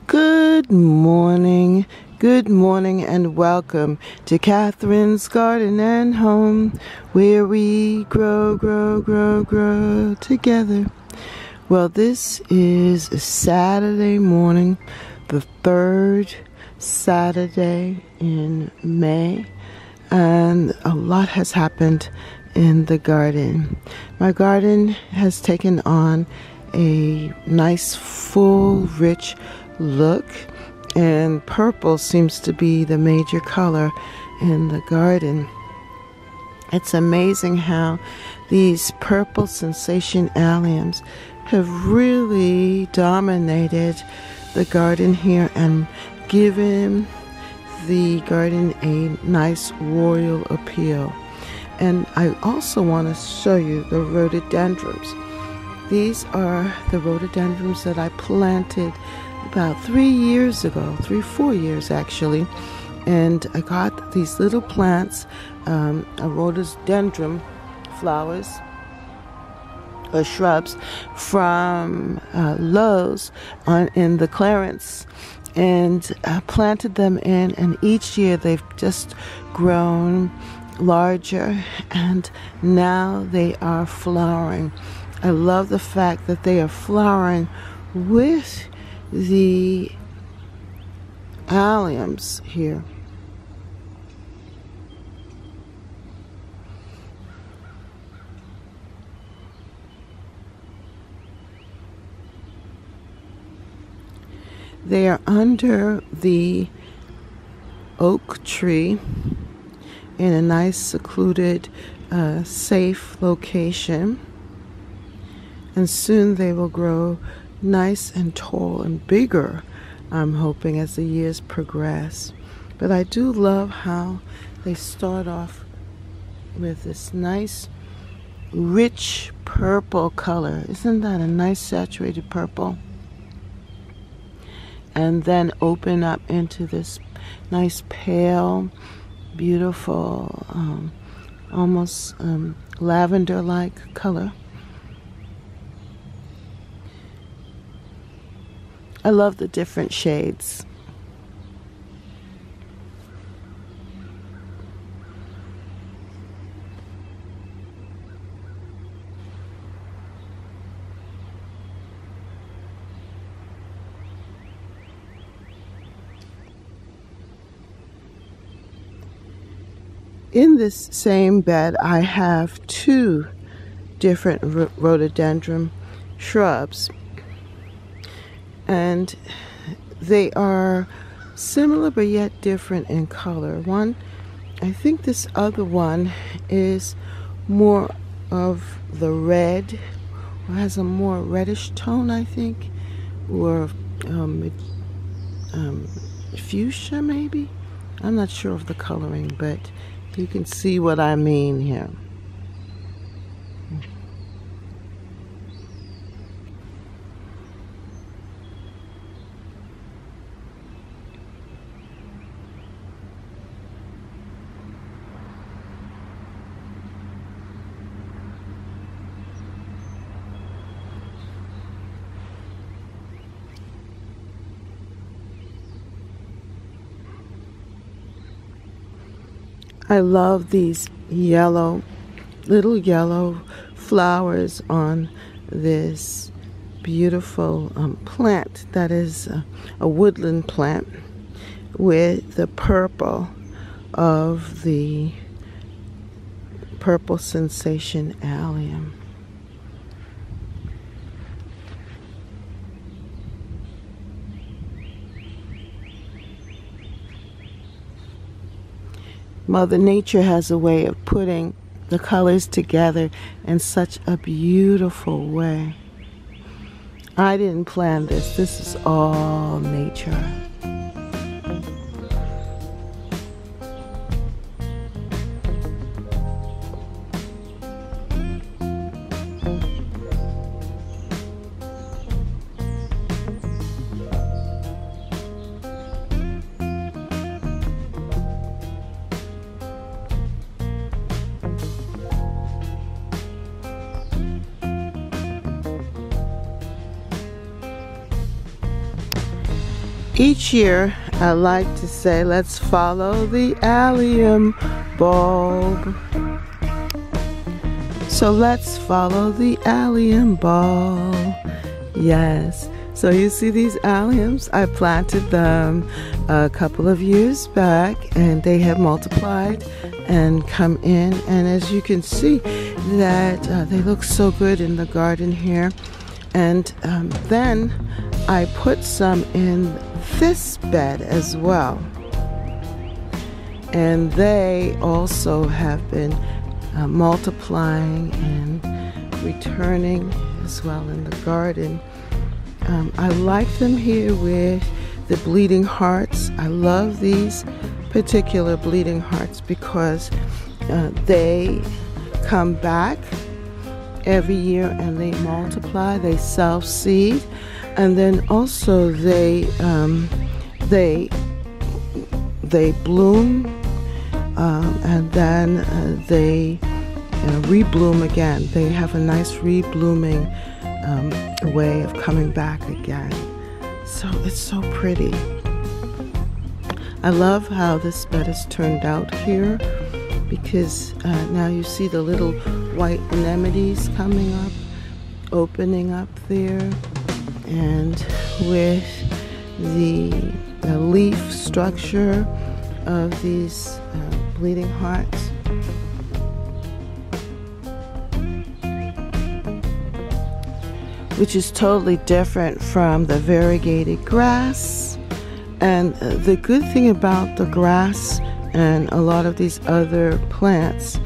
Good morning, and welcome to Catherine's Garden and Home, where we grow together. Well, this is Saturday morning, the third Saturday in May, and a lot has happened in the garden. My garden has taken on a nice, full, rich look, and purple seems to be the major color in the garden. It's amazing how these purple sensation alliums have really dominated the garden here and given the garden a nice royal appeal. And I also want to show you the rhododendrons. These are the rhododendrons that I planted about 3 years ago, 4 years actually, and I got these little plants, rhododendron flowers or shrubs from Lowe's in the clearance, and planted them in, and each year they've just grown larger, and now they are flowering. I love the fact that they are flowering with the alliums here. They are under the oak tree in a nice secluded, safe location, and soon they will grow nice and tall and bigger, I'm hoping, as the years progress. But I do love how they start off with this nice rich purple color. Isn't that a nice saturated purple? And then open up into this nice pale, beautiful, almost lavender-like color. I love the different shades. In this same bed, I have two different rhododendron shrubs, and they are similar but yet different in color. One, I think this other one is more of the red, or has a more reddish tone, I think, or fuchsia maybe. I'm not sure of the coloring, but you can see what I mean here. I love these little yellow flowers on this beautiful plant that is a woodland plant, with the purple of the purple sensation allium. Mother Nature has a way of putting the colors together in such a beautiful way. I didn't plan this. This is all nature. Each year, I like to say, let's follow the allium bulb. So let's follow the allium bulb. Yes. So you see these alliums? I planted them a couple of years back, and they have multiplied and come in. And as you can see, that they look so good in the garden here. And then I put some in this bed as well, and they also have been multiplying and returning as well in the garden. I like them here with the bleeding hearts. I love these particular bleeding hearts because they come back every year and they multiply, they self-seed, and then also they bloom, and then they rebloom again. They have a nice reblooming way of coming back again. So it's so pretty. I love how this bed has turned out here, because now you see the little white anemones coming up, opening up there, and with the leaf structure of these bleeding hearts. Which is totally different from the variegated grass. And the good thing about the grass and a lot of these other plants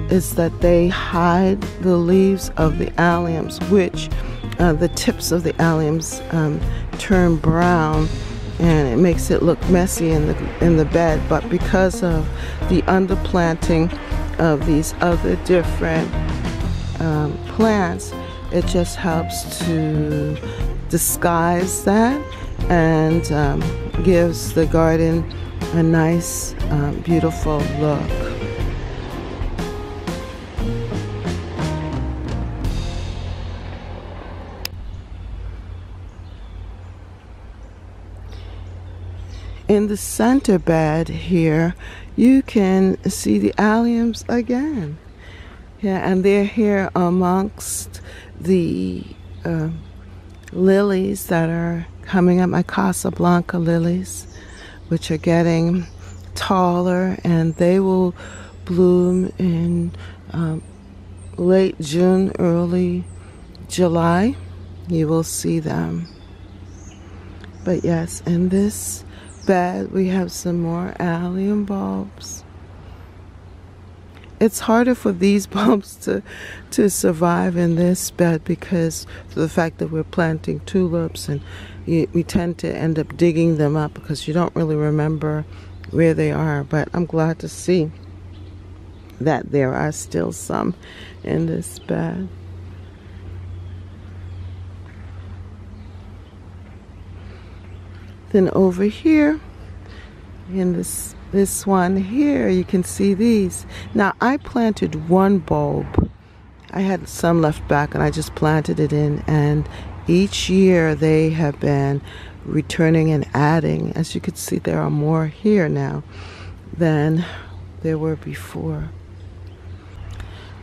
is that they hide the leaves of the alliums, which the tips of the alliums turn brown, and it makes it look messy in the bed. But because of the underplanting of these other different plants, it just helps to disguise that and gives the garden a nice, beautiful look. In the center bed here, you can see the alliums again. Yeah, and they're here amongst the lilies that are coming up, my Casablanca lilies, which are getting taller, and they will bloom in late June, early July. You will see them. But yes, in this bed we have some more allium bulbs. It's harder for these bulbs to survive in this bed because of the fact that we're planting tulips, and we tend to end up digging them up because you don't really remember where they are. But I'm glad to see that there are still some in this bed. Then over here in this one here, you can see these. Now I planted one bulb. I had some left back and I just planted it in, and each year they have been returning and adding. As you can see, there are more here now than there were before.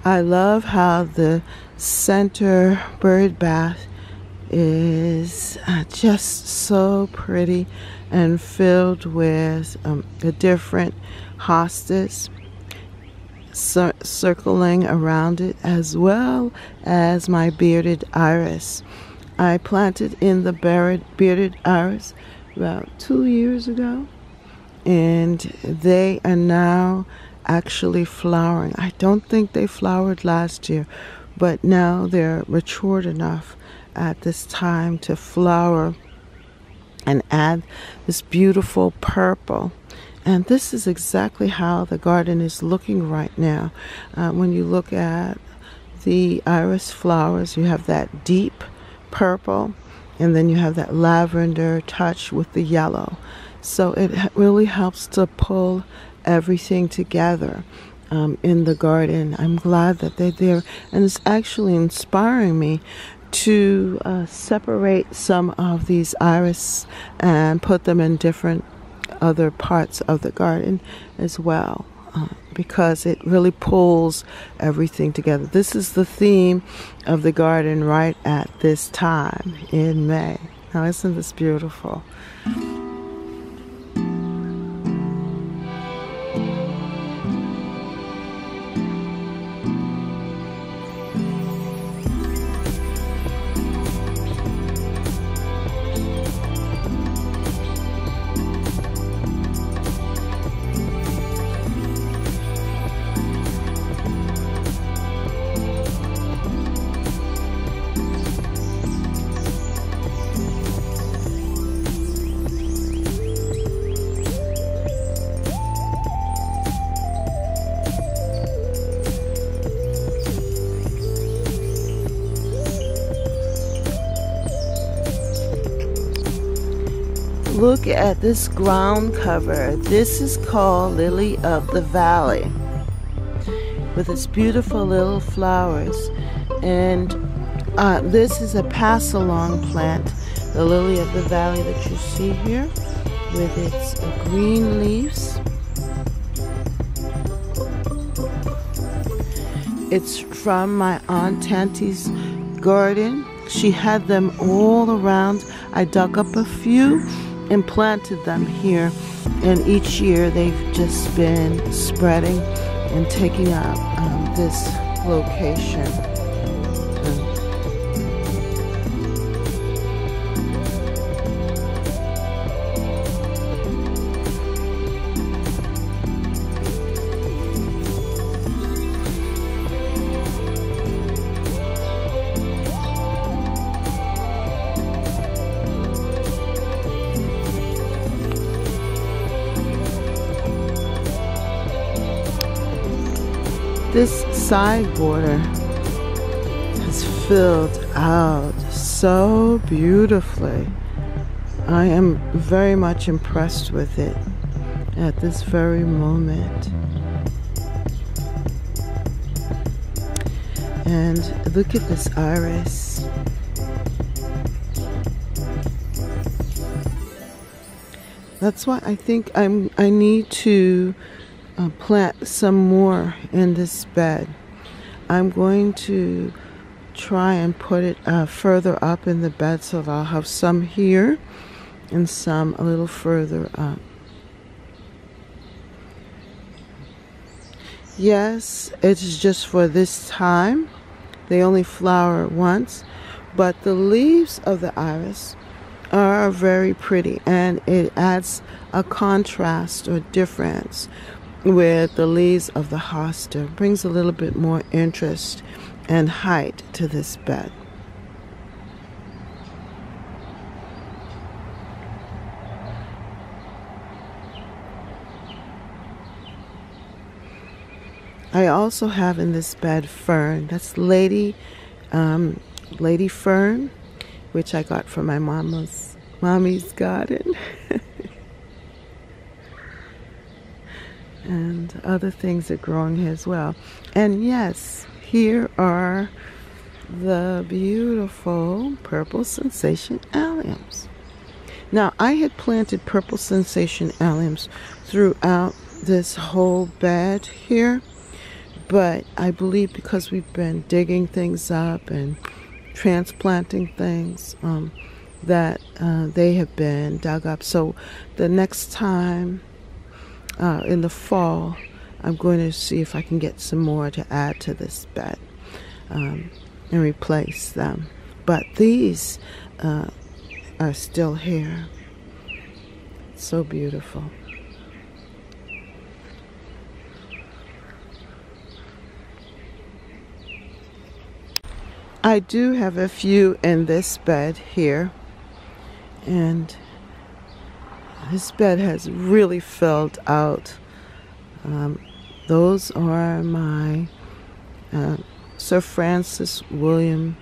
I love how the center bird bath is just so pretty and filled with the different hostas circling around it, as well as my bearded iris. I planted in the bearded iris about 2 years ago, and they are now actually flowering. I don't think they flowered last year, but now they're matured enough at this time to flower and add this beautiful purple. And this is exactly how the garden is looking right now. When you look at the iris flowers, you have that deep purple, and then you have that lavender touch with the yellow. So it really helps to pull everything together in the garden. I'm glad that they're there, and it's actually inspiring me to separate some of these iris and put them in different other parts of the garden as well, because it really pulls everything together. This is the theme of the garden right at this time in May. Now, isn't this beautiful? Look at this ground cover. This is called Lily of the Valley, with its beautiful little flowers. And this is a pass-along plant, the Lily of the Valley that you see here, with its green leaves. It's from my Aunt Tanti's garden. She had them all around. I dug up a few and planted them here, and each year they've just been spreading and taking up this location. This side border is filled out so beautifully. I am very much impressed with it at this very moment. And look at this iris. That's why I think I need to plant some more in this bed. I'm going to try and put it further up in the bed, so that I'll have some here and some a little further up. Yes, it's just for this time. They only flower once, but the leaves of the iris are very pretty, and it adds a contrast or difference with the leaves of the hosta. Brings a little bit more interest and height to this bed. I also have in this bed fern. That's lady fern, which I got from my mommy's garden. And other things are growing here as well. And yes, here are the beautiful Purple Sensation Alliums. Now, I had planted Purple Sensation Alliums throughout this whole bed here, but I believe because we've been digging things up and transplanting things, that they have been dug up. So the next time in the fall, I'm going to see if I can get some more to add to this bed and replace them. But these are still here. It's so beautiful. I do have a few in this bed here, and this bed has really filled out. Those are my Sir Francis Williams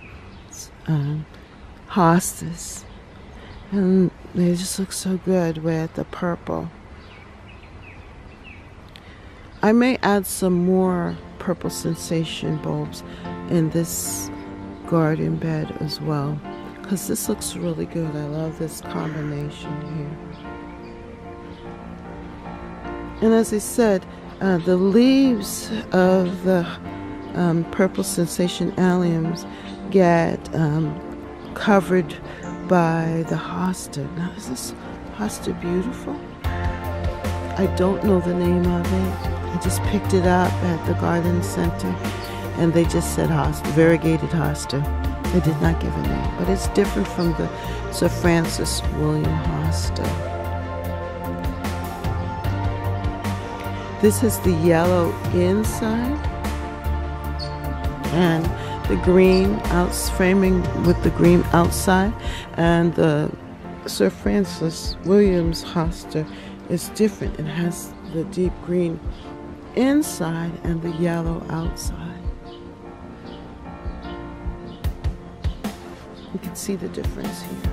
hostas, and they just look so good with the purple. I may add some more Purple Sensation bulbs in this garden bed as well, because this looks really good. I love this combination here. And as I said, the leaves of the Purple Sensation Alliums get covered by the hosta. Now, is this hosta beautiful? I don't know the name of it. I just picked it up at the garden center, and they just said hosta, variegated hosta. They did not give a name, but it's different from the Sir Francis William hosta. This is the yellow inside and the green framing with the green outside, and the Sir Francis Williams hosta is different. It has the deep green inside and the yellow outside. You can see the difference here.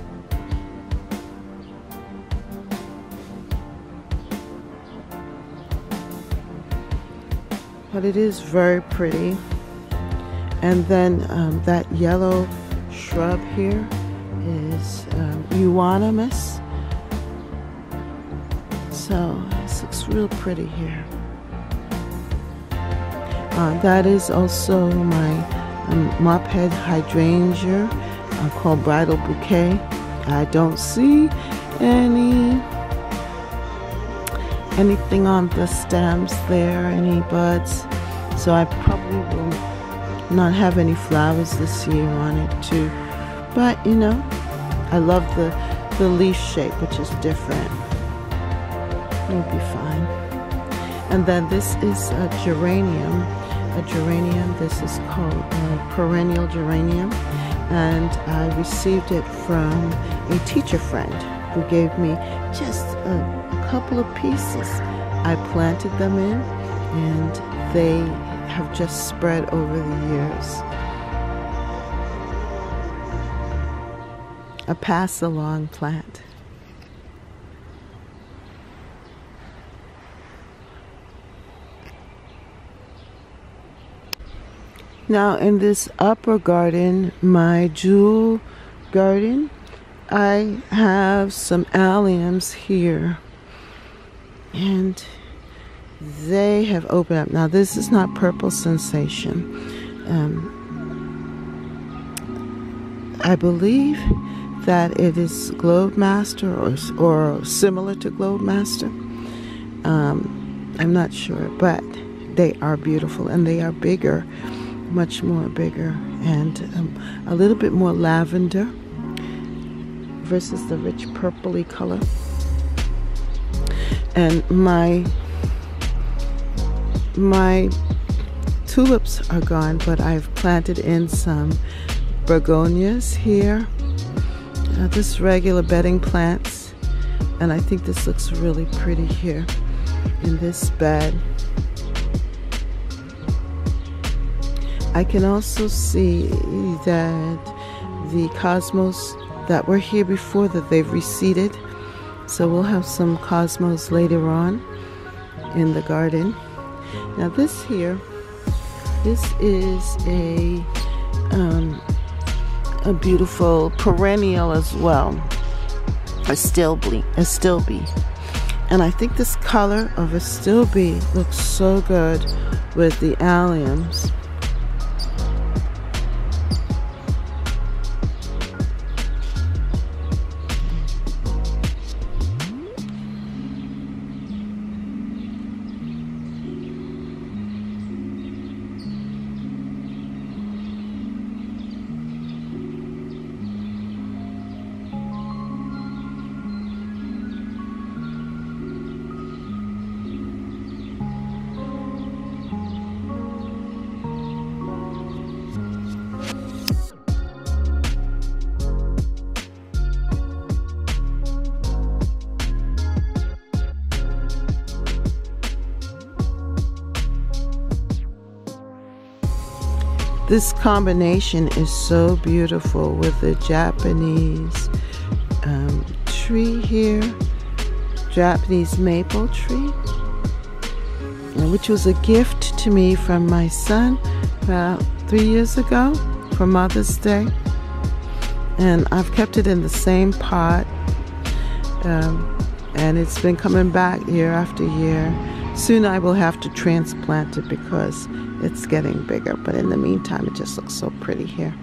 But it is very pretty. And then that yellow shrub here is euonymus. So this looks real pretty here. That is also my mophead hydrangea called Bridal Bouquet. I don't see anything on the stems there, any buds. So I probably will not have any flowers this year on it too. But you know, I love the leaf shape, which is different. It'll be fine. And then this is a geranium. This is called a perennial geranium, and I received it from a teacher friend who gave me just a couple of pieces. I planted them in, and they have just spread over the years. A pass-along plant. Now in this upper garden, my jewel garden, I have some alliums here, and they have opened up. Now this is not Purple Sensation. I believe that it is Globemaster or similar to Globemaster. I'm not sure, but they are beautiful, and they are bigger, much more bigger, and a little bit more lavender versus the rich purpley color. And my tulips are gone, but I've planted in some begonias here. Just regular bedding plants, and I think this looks really pretty here in this bed. I can also see that the cosmos that were here before, that they've receded, so we'll have some cosmos later on in the garden. Now this here, this is a beautiful perennial as well, a stilby. And I think this color of a stilby looks so good with the alliums. This combination is so beautiful with the Japanese tree here, Japanese maple tree, which was a gift to me from my son about 3 years ago for Mother's Day. And I've kept it in the same pot. And it's been coming back year after year. Soon I will have to transplant it because it's getting bigger. But in the meantime, it just looks so pretty here.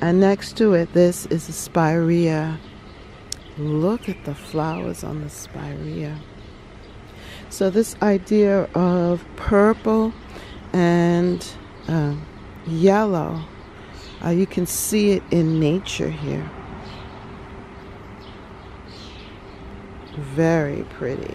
And next to it, this is a spirea. Look at the flowers on the spirea. So this idea of purple and yellow, you can see it in nature here. Very pretty.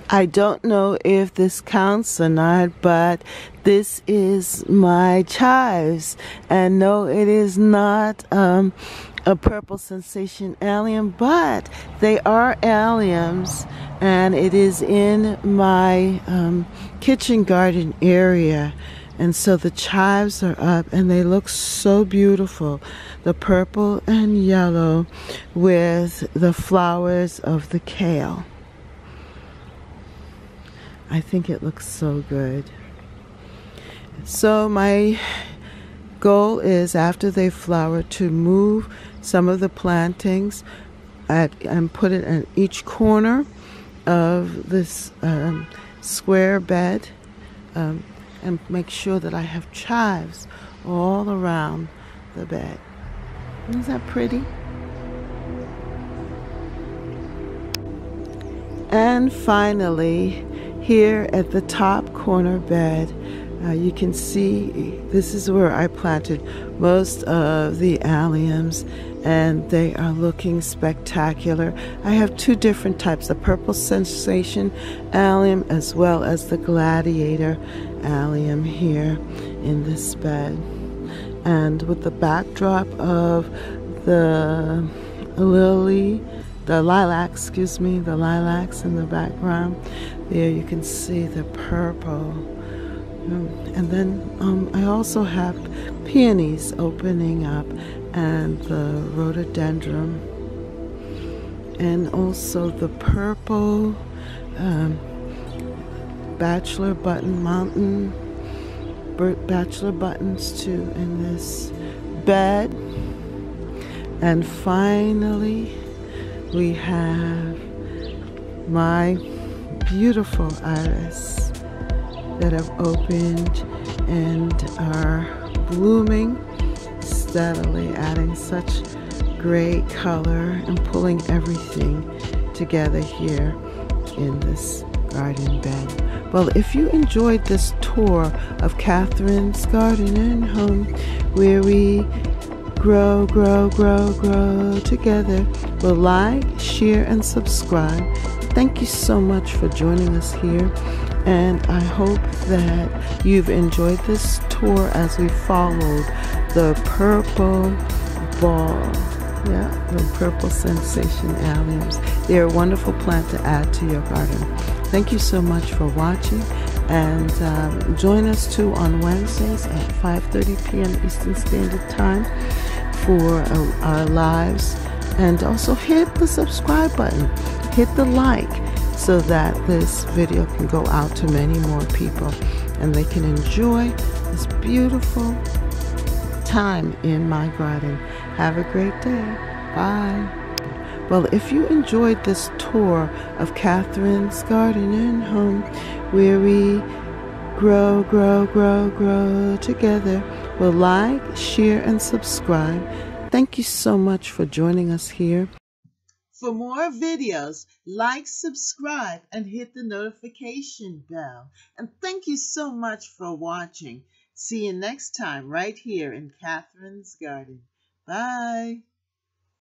I don't know if this counts or not, but this is my chives. And no, it is not a purple sensation allium, but they are alliums, and it is in my kitchen garden area. And so the chives are up, and they look so beautiful. The purple and yellow with the flowers of the kale. I think it looks so good. So my goal is, after they flower, to move some of the plantings and put it in each corner of this square bed, and make sure that I have chives all around the bed. Isn't that pretty? And finally, here at the top corner bed, you can see this is where I planted most of the alliums, and they are looking spectacular. I have two different types, the purple sensation allium as well as the gladiator allium here in this bed. And with the backdrop of the lilacs in the background, there you can see the purple. And then I also have peonies opening up, and the rhododendron, and also the purple bachelor buttons too in this bed. And finally, we have my beautiful iris that have opened and are blooming steadily, adding such great color and pulling everything together here in this garden bed. Well, if you enjoyed this tour of Catherine's garden and home, where we grow together, well, like, share, and subscribe. Thank you so much for joining us here, and I hope that you've enjoyed this tour as we followed the purple ball, the purple sensation alliums. They're a wonderful plant to add to your garden. Thank you so much for watching, and join us too on Wednesdays at 5:30 p.m. Eastern Standard Time for our lives. And also hit the subscribe button, hit the like, so that this video can go out to many more people and they can enjoy this beautiful time in my garden. Have a great day. Bye. Well, if you enjoyed this tour of Catherine's garden and home, where we grow together, well, like, share, and subscribe. Thank you so much for joining us here. For more videos, like, subscribe, and hit the notification bell. And thank you so much for watching. See you next time right here in Catherine's Garden. Bye.